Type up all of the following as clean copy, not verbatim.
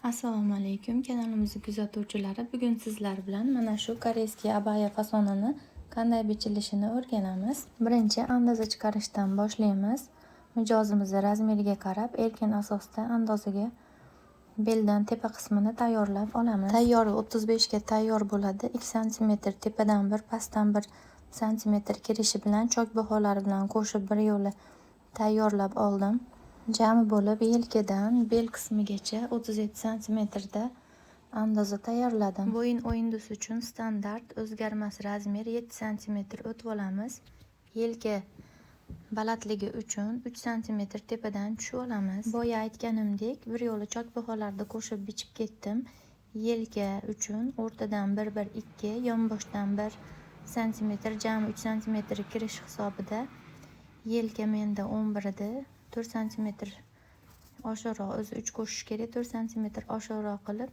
Assalomu alaykum, kanalimizni kuzatuvchilari. Bugun sizlar bilan mana shu koreyskiy abaya fasonini qanday bichilishini o'rganamiz. Birinchi andoza chiqarishdan boshlaymiz. Mijozimizni razmeriga qarab, erkin asosda andozaga beldan tepa qismini tayyorlab olamiz. Tayyori 35 ga tayyor bo'ladi. 2 sm tepadan 1, pastdan 1 sm kirishi bilan chok baholari bilan qo'shib bir yo'la tayyorlab oldim. Jami bo'lib yelkadan bel qismigacha 37 sm da andoza tayyorladim. Bo'yin o'yindusi uchun standart o'zgarmas razmer 7 sm o'tib olamiz. Yelka balandligi uchun 3 sm tepadan tushib olamiz. Boya aytganimdek, bir yo'la chok baholarni qo'shib bichib ketdim. Yelka uchun o'rtadan 1-1-2, yonboshdan 1 sm, jami 3 sm kirish hisobida. Yelka menda 11 edi. 4 sm oshiqroq, o'zi 3 qo'shish kerak. 4 sm oshiqroq qilib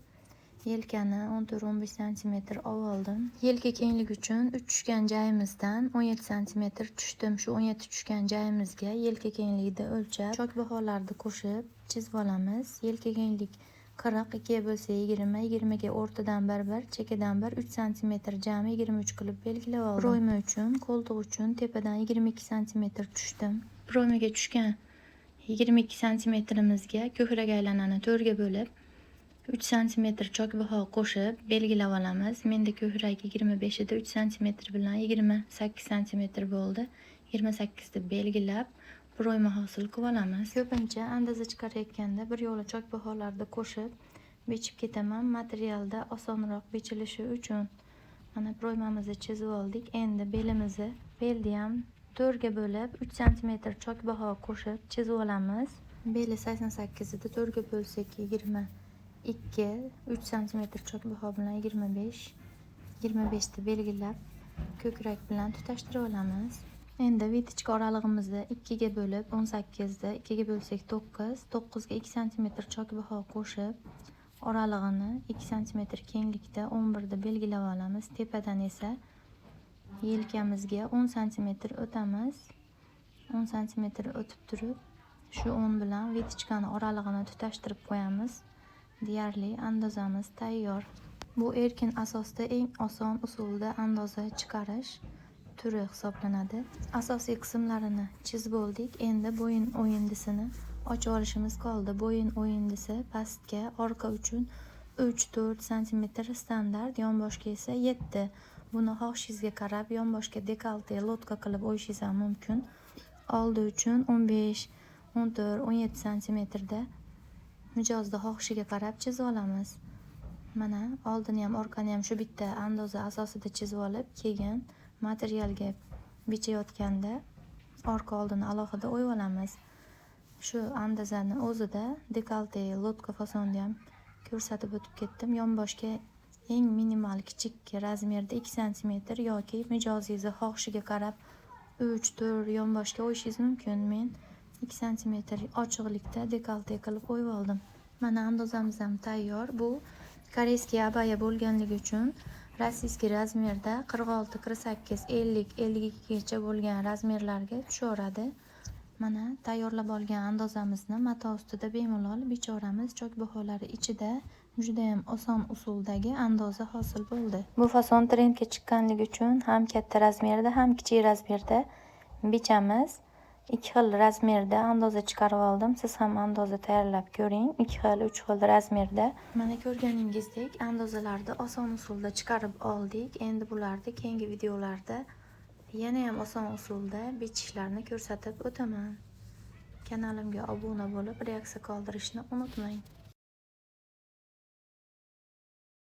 yelkani 14-15 sm oldim. Yelka kengligi uchun 3 tushgan joyimizdan 17 sm tushdim. Shu 17 tushgan joyimizga yelka kengligida o'lchab, chok baholarni qo'shib chizib olamiz. Yelka kenglik 40, 2 bo'lsa 20, 20 ga o'rtadan 1-1, chekkadan 1, 3 sm, jami 23 qilib belgilab oldim. Proyma uchun, qo'ltiq uchun tepadan 22 sm tushdim. Proymaga tushgan 22 santimetrimizga ko'krak aylanani 4 ga bo'lib 3 sm chok baho qo'shib belgilab olamiz. Menda ko'krak 25 edi, 3 sm bilan 28 sm bo'ldi. 28 deb belgilab proyma hosil qilib olamiz. Ko'pincha andoza chiqarayotganda bir yo'la chok baholarni qo'shib bichib ketaman. Materialda osonroq bichilishi uchun. Mana proymamizni chizib oldik. Endi belni ham 4 ga bo'lib 3 sm chok baho qo'shib chizib olamiz. Beli 88 edi, 4 ga bo'lsak 22, 3 sm chok baho bilan 25, 25 ni belgilab ko'krak bilan tutashtirib olamiz. Endi vitichka oralig'imizni 2 ga bo'lib 18 da 2 ga bo'lsak 9, 9 ga 2 sm chok baho qo'shib oralig'ini 2 sm kenglikda 11 da belgilab olamiz. Tepadan esa yelkamizga 10 sm o'tamiz. 10 sm o'tib turib, shu 10 bilan vitichkani oralig'ini tutashtirib qo'yamiz. Deyarli andozamiz tayyor. Bu erkin asosda eng oson usulda andoza chiqarish turi hisoblanadi. Asosiy qismlarini chizib oldik. Endi bo'yin o'yindisini ochib olishimiz qoldi. Bo'yin o'yindisi pastga, orqa uchun 3-4 sm standart, yonboshga esa 7. Buni xohishingizga qarab yonboshga dekolte, lotka qilib o'yishingiz ham mumkin. Oldi uchun 15, 14, 17 sm da mijozni xohishiga qarab chizib olamiz. Mana oldini ham orqani ham shu bitta andoza asosida chizib olib, keyin materialga bichayotganda orqa oldini alohida o'yib olamiz. Shu andozani o'zida dekolte, lotka fasonda ham ko'rsatib o'tib ketdim. Yonboshga eng minimal kichik razmerda 2 sm yoki mijozingizni xohishiga qarab 3-4 yonboshga o'yishingiz mumkin. Men 2 sm ochiqlikda dekolte qilib o'yib oldim. Mana andozamiz ham tayyor. Bu koreyskiy abaya bo'lganligi uchun rossiyskiy razmerda 46, 48, 50, 52 gacha bo'lgan razmerlarga tushaveradi. Mana tayyorlab olgan andozamizni mato ustida bemalol bichoramiz. Chok baholari ichida juda ham oson usuldagi andoza hosil bo'ldi. Bu fason trendga chiqqanligi uchun ham katta razmerda, ham kichik razmerda bichamiz. 2 xil razmerda andoza chiqarib oldim. Siz ham andoza tayyorlab ko'ring. 2 xil, 3 xil razmerda. Mana ko'rganingizdek andozalarni oson usulda chiqarib oldik. Endi bularni keyingi videolarda yana ham oson usulda bichishlarni ko'rsatib o'taman. Kanalimga obuna bo'lib, reaksiya qoldirishni unutmang.